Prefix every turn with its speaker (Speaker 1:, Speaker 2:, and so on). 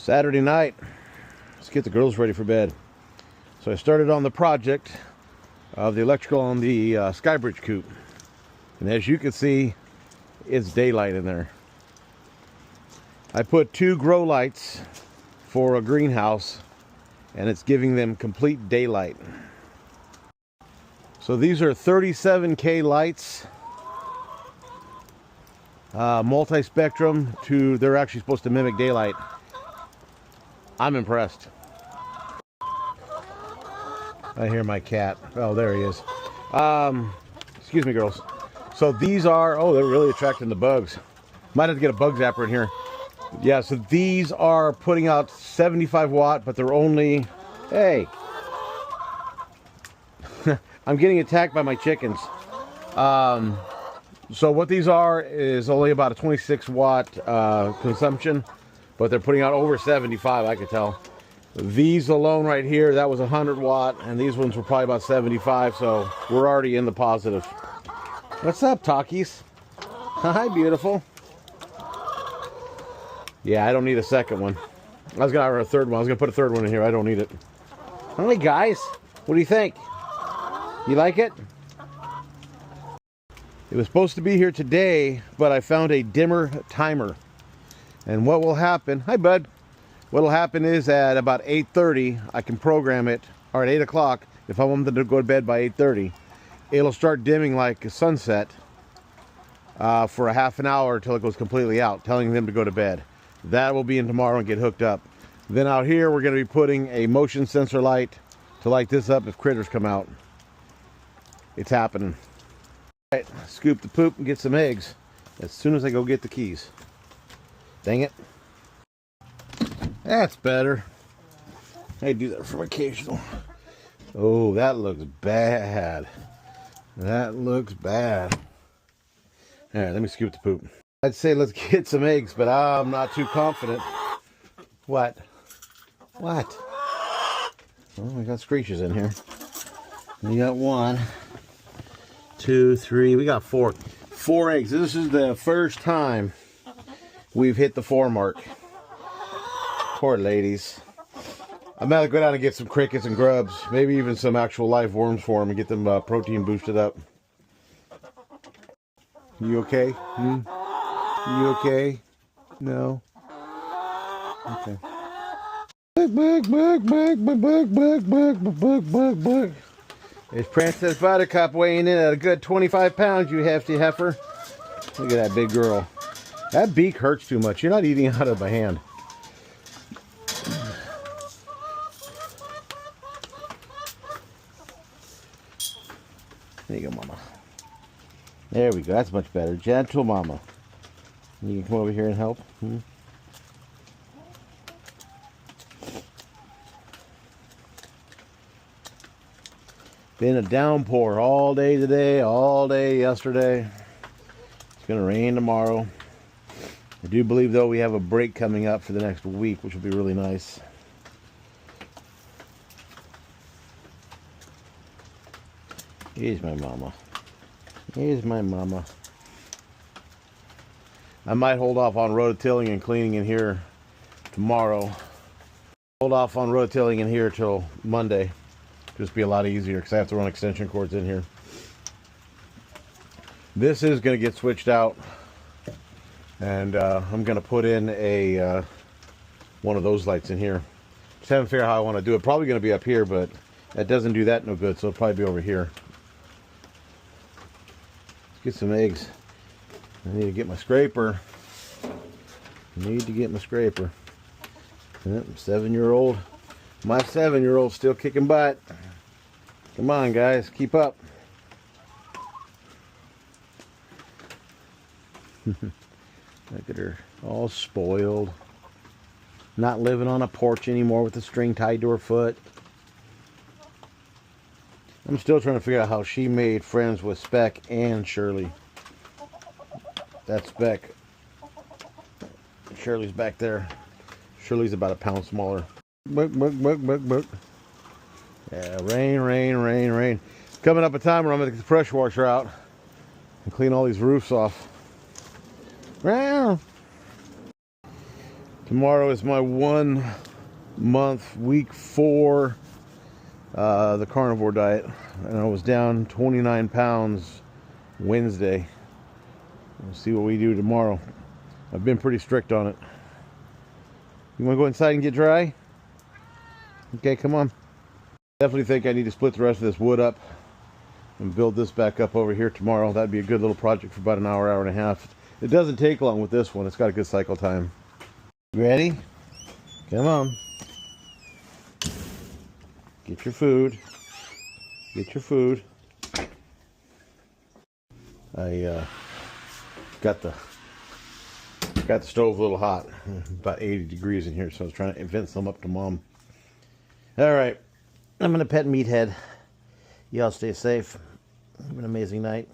Speaker 1: Saturday night, let's get the girls ready for bed. So I started on the project of the electrical on the Skybridge coop. And as you can see, it's daylight in there. I put 2 grow lights for a greenhouse and it's giving them complete daylight. So these are 37K lights, multi-spectrum they're actually supposed to mimic daylight. I'm impressed. I hear my cat. Oh, there he is. Excuse me, girls. So these are, oh, they're really attracting the bugs. Might have to get a bug zapper in here. Yeah, so these are putting out 75 watt, but they're only, hey. I'm getting attacked by my chickens. So what these are is only about a 26 watt consumption, but they're putting out over 75, I could tell. These alone right here, that was 100 watt, and these ones were probably about 75, so we're already in the positive. What's up, Talkies? Hi, beautiful. Yeah, I don't need a second one. I was gonna have a third one. I was gonna put a third one in here. I don't need it. Hi, guys. What do you think? You like it? It was supposed to be here today, but I found a dimmer timer. And what will happen, hi bud, what will happen is at about 8:30, I can program it, or at 8 o'clock, if I want them to go to bed by 8:30, it'll start dimming like a sunset for a half an hour until it goes completely out, telling them to go to bed. That will be in tomorrow and get hooked up. Then out here, we're going to be putting a motion sensor light to light this up if critters come out. It's happening. All right, scoop the poop and get some eggs as soon as I go get the keys. Dang it. That's better. I do that for occasional. Oh, that looks bad. That looks bad. All right, let me scoop the poop. I'd say let's get some eggs, but I'm not too confident. What? What? Oh, we got screeches in here. We got 1, 2, 3. We got 4. 4 eggs. This is the first time we've hit the 4 mark. Poor ladies. I'm going to go down and get some crickets and grubs. Maybe even some actual live worms for them and get them protein boosted up. You okay? You okay? No? Okay. Bug. There's Princess Buttercup weighing in at a good 25 pounds, you hefty heifer. Look at that big girl. That beak hurts too much. You're not eating out of my hand. There you go, mama. There we go. That's much better. Gentle mama. You can come over here and help. Been a downpour all day today, all day yesterday. It's going to rain tomorrow. I do believe, though, we have a break coming up for the next week, which will be really nice. Here's my mama. Here's my mama. I might hold off on rototilling and cleaning in here tomorrow. Hold off on rototilling in here till Monday. Just be a lot easier because I have to run extension cords in here. This is going to get switched out, and I'm going to put in a one of those lights in here. Just haven't figured out how I want to do it. Probably going to be up here, but that doesn't do that no good, so it'll probably be over here. Let's get some eggs. I need to get my scraper. Yep, 7-year-old. My 7-year-old's still kicking butt. Come on, guys, keep up. Look at her, all spoiled. Not living on a porch anymore with the string tied to her foot. I'm still trying to figure out how she made friends with Speck and Shirley. That's Speck. Shirley's back there. Shirley's about a pound smaller. Book. Yeah, rain. Coming up a time where I'm going to get the pressure washer out and clean all these roofs off. Tomorrow is my 1 month, week 4, the carnivore diet. And I was down 29 pounds Wednesday. We'll see what we do tomorrow. I've been pretty strict on it. You want to go inside and get dry? Okay, come on. Definitely think I need to split the rest of this wood up and build this back up over here tomorrow. That'd be a good little project for about an hour, hour and a half. It doesn't take long with this one. It's got a good cycle time. Ready? Come on. Get your food. Get your food. I got the stove a little hot. About 80 degrees in here, so I was trying to vent some up to Mom. All right. I'm going to pet Meathead. Y'all stay safe. Have an amazing night.